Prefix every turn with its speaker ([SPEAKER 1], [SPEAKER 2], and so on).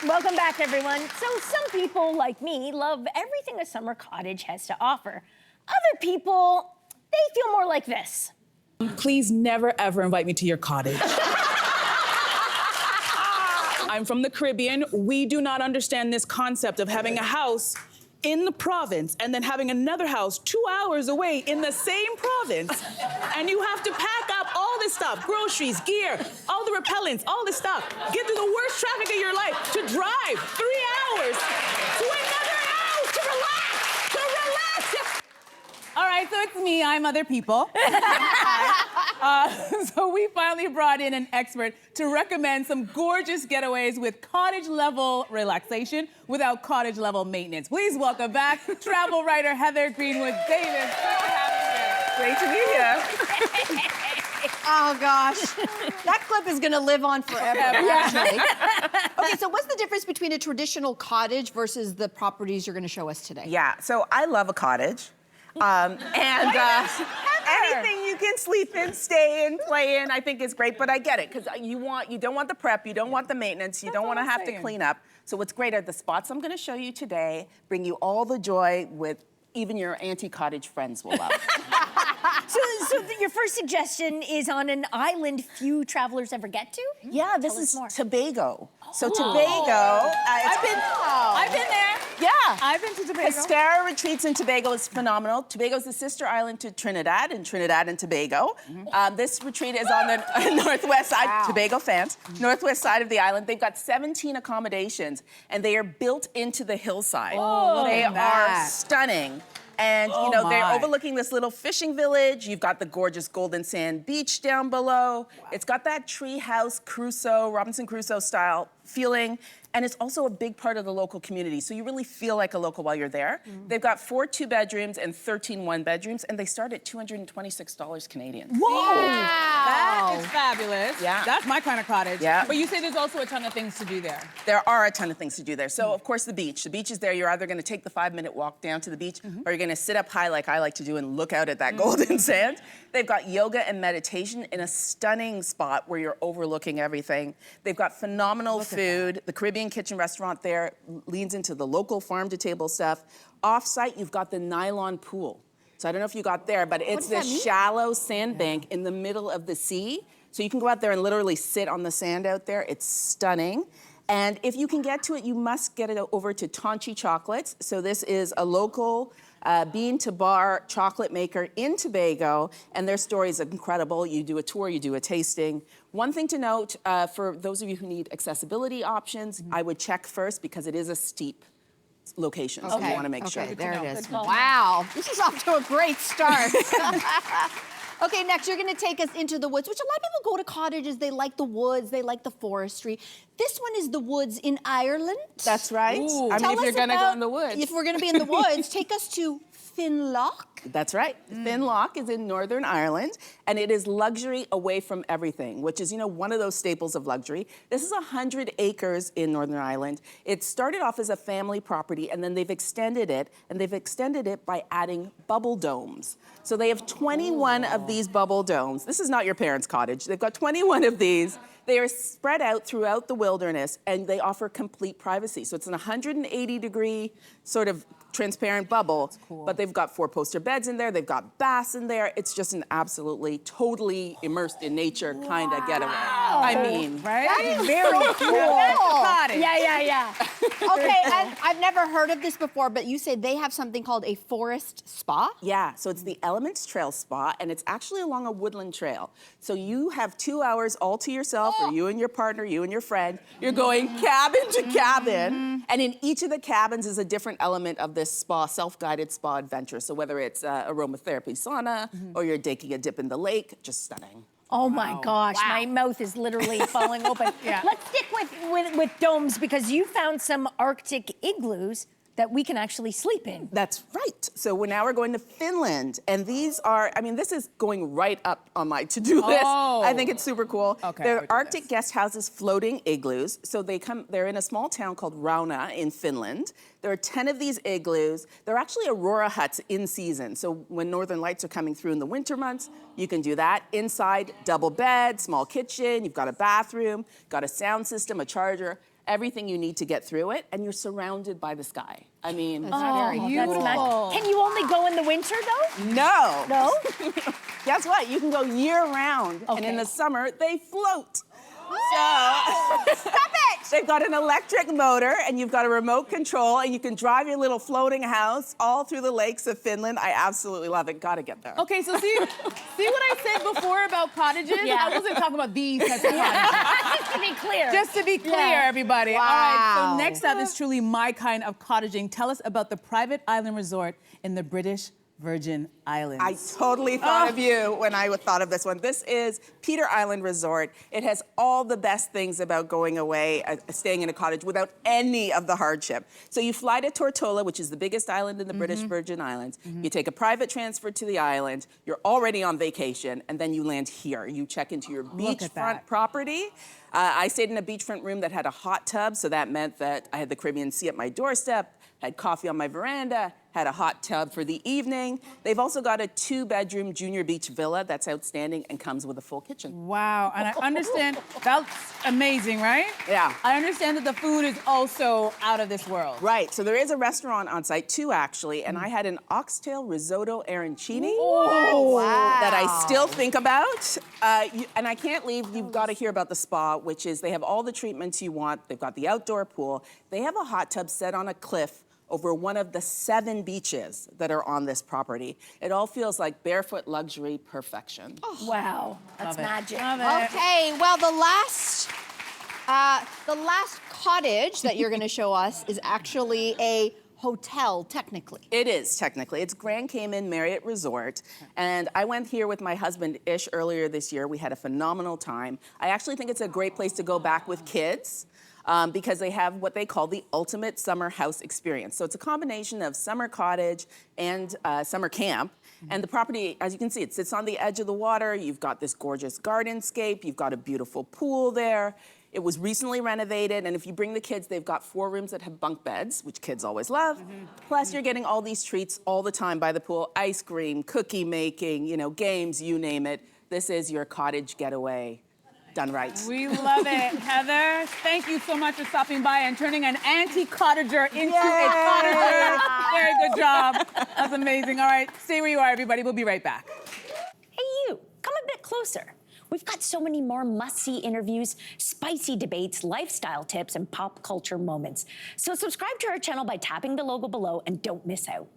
[SPEAKER 1] Welcome back, everyone. So some people, like me, love everything a summer cottage has to offer. Other people, they feel more like this.
[SPEAKER 2] Please never, ever invite me to your cottage. I'm from the Caribbean. We do not understand this concept of having a house in the province and then having another house 2 hours away in the same province. And you have to pack up all this stuff, groceries, gear, all the repellents, all this stuff. Get through the worst traffic of your life to drive 3 hours to another house to relax, to relax.
[SPEAKER 3] All right, so it's me, I'm other people. So we finally brought in an expert to recommend some gorgeous getaways with cottage-level relaxation without cottage-level maintenance. Please welcome back travel writer Heather Greenwood Davis.
[SPEAKER 4] Great to be here.
[SPEAKER 5] Oh, gosh. That clip is going to live on forever, actually. Okay, so what's the difference between a traditional cottage versus the properties you're going to show us today?
[SPEAKER 4] Yeah, so I love a cottage. Anything you can sleep in, stay in, play in, I think is great, but I get it, because you don't want the prep, you don't want the maintenance, you don't want to have to clean up. So what's great are the spots I'm going to show you today bring you all the joy with even your anti-cottage friends will love.
[SPEAKER 1] So your first suggestion is on an island few travelers ever get to?
[SPEAKER 4] Yeah, this is
[SPEAKER 1] more.
[SPEAKER 4] Tobago. So Tobago,
[SPEAKER 3] I've been there.
[SPEAKER 4] Yeah.
[SPEAKER 3] I've been to Tobago.
[SPEAKER 4] Cascara Retreats in Tobago is phenomenal. Tobago is the sister island to Trinidad and Tobago. This retreat is on the northwest side, Tobago fans, northwest side of the island. They've got 17 accommodations, and they are built into the hillside. They are stunning. And, you know, they're overlooking this little fishing village. You've got the gorgeous Golden Sand Beach down below. It's got that tree house Crusoe, Robinson Crusoe style feeling. And it's also a big part of the local community. So you really feel like a local while you're there. They've got 4 2-bedrooms and 13 1-bedrooms, and they start at $226 Canadian.
[SPEAKER 3] Whoa! That is fabulous.
[SPEAKER 4] Yeah.
[SPEAKER 3] That's my kind of cottage.
[SPEAKER 4] Yeah.
[SPEAKER 3] But you say there's also a ton of things to do there.
[SPEAKER 4] There are a ton of things to do there. So, of course, the beach. The beach is there. You're either going to take the 5-minute walk down to the beach, or you're going to sit up high like I like to do and look out at that golden sand. They've got yoga and meditation in a stunning spot where you're overlooking everything. They've got phenomenal food. The Caribbean Kitchen restaurant there leans into the local farm-to-table stuff. Off-site, you've got the nylon pool. So I don't know if you got there, but it's this shallow sandbank in the middle of the sea. So you can go out there and literally sit on the sand out there. It's stunning. And if you can get to it, you must get it over to Tonchi Chocolates. So this is a local bean to bar chocolate maker in Tobago, and their story is incredible. You do a tour, you do a tasting. One thing to note, for those of you who need accessibility options, I would check first because it is a steep location, so you want to make sure.
[SPEAKER 5] There it is. Wow, this is off to a great start. Okay, next you're going to take us into the woods, which a lot of people go to cottages. They like the woods, they like the forestry. This one is the woods in Ireland.
[SPEAKER 4] That's right.
[SPEAKER 3] Ooh.
[SPEAKER 4] I mean, if you're going to go in the woods.
[SPEAKER 5] If we're going to be in the woods, take us to Finloch.
[SPEAKER 4] That's right. Finloch is in Northern Ireland, and it is luxury away from everything, which is, you know, one of those staples of luxury. This is 100 acres in Northern Ireland. It started off as a family property, and then they've extended it, by adding bubble domes. So they have 21 of these bubble domes. This is not your parents' cottage. They've got 21 of these. They are spread out throughout the wilderness, and they offer complete privacy. So it's an 180-degree sort of transparent bubble, but they've got 4-poster beds in there. They've got baths in there. It's just an absolutely, totally immersed in nature kind of getaway. I mean,
[SPEAKER 3] right?
[SPEAKER 5] That is very cool.
[SPEAKER 1] Yeah.
[SPEAKER 5] Okay, and I've never heard of this before, but you say they have something called a forest spa?
[SPEAKER 4] Yeah, so it's the Elements Trail Spa, and it's actually along a woodland trail. So you have 2 hours all to yourself, or you and your partner, you and your friend. You're going cabin to cabin, and in each of the cabins is a different element of this spa, self-guided spa adventure. So whether it's aromatherapy sauna, or you're taking a dip in the lake, just stunning.
[SPEAKER 1] Oh my gosh, my mouth is literally falling open. Let's stick with domes because you found some Arctic igloos that we can actually sleep in.
[SPEAKER 4] That's right. So now we're going to Finland, and these are, I mean, this is going right up on my to-do list. I think it's super cool. They're Arctic guest houses, floating igloos. So they're in a small town called Rauna in Finland. There are 10 of these igloos. They're actually aurora huts in season. So when northern lights are coming through in the winter months, you can do that. Inside, double bed, small kitchen, you've got a bathroom, got a sound system, a charger. everything you need to get through it, and you're surrounded by the sky. I mean,
[SPEAKER 5] That's very beautiful.
[SPEAKER 1] Can you only go in the winter though?
[SPEAKER 4] no.
[SPEAKER 1] No?
[SPEAKER 4] Guess what? You can go year round, and in the summer, they float. So,
[SPEAKER 5] Stop it!
[SPEAKER 4] they've got an electric motor, and you've got a remote control, and you can drive your little floating house all through the lakes of Finland. I absolutely love it. Gotta get there.
[SPEAKER 3] Okay, so see what I said before about cottages?
[SPEAKER 1] Yeah.
[SPEAKER 3] I wasn't talking about these types of cottages.
[SPEAKER 1] Just to be clear.
[SPEAKER 3] Just to be clear, everybody.
[SPEAKER 5] Wow.
[SPEAKER 3] All right, so next up is truly my kind of cottaging. Tell us about the private island resort in the British Virgin Islands.
[SPEAKER 4] I totally thought of you when I thought of this one. This is Peter Island Resort. It has all the best things about going away, staying in a cottage without any of the hardship. So you fly to Tortola, which is the biggest island in the British Virgin Islands. You take a private transfer to the island. You're already on vacation, and then you land here. You check into your beachfront property. I stayed in a beachfront room that had a hot tub, so that meant that I had the Caribbean Sea at my doorstep, had coffee on my veranda, had a hot tub for the evening. They've also got a 2-bedroom junior beach villa that's outstanding and comes with a full kitchen.
[SPEAKER 3] Wow, and I understand, that's amazing, right?
[SPEAKER 4] Yeah.
[SPEAKER 3] I understand that the food is also out of this world.
[SPEAKER 4] Right, so there is a restaurant on site, 2 actually, and I had an oxtail risotto arancini that I still think about. And I can't leave, you've got to hear about the spa, which is they have all the treatments you want. They've got the outdoor pool. They have a hot tub set on a cliff over one of the 7 beaches that are on this property. It all feels like barefoot luxury perfection.
[SPEAKER 1] Wow, that's magic.
[SPEAKER 3] Love it.
[SPEAKER 5] Okay, well, the last cottage that you're going to show us is actually a hotel, technically.
[SPEAKER 4] It is, technically. It's Grand Cayman Marriott Resort. And I went here with my husband, Ish, earlier this year. We had a phenomenal time. I actually think it's a great place to go back with kids. Because they have what they call the ultimate summer house experience. So it's a combination of summer cottage and summer camp. And the property, as you can see, it sits on the edge of the water. You've got this gorgeous gardenscape. You've got a beautiful pool there. It was recently renovated, and if you bring the kids, they've got 4 rooms that have bunk beds, which kids always love. Plus, you're getting all these treats all the time by the pool: ice cream, cookie making, you know, games, you name it. This is your cottage getaway done right.
[SPEAKER 3] We love it. Heather, thank you so much for stopping by and turning an anti-cottager into a cottager. Very good job. That's amazing. All right, stay where you are, everybody. We'll be right back.
[SPEAKER 1] Hey, you, come a bit closer. We've got so many more must-see interviews, spicy debates, lifestyle tips, and pop culture moments. So subscribe to our channel by tapping the logo below and don't miss out.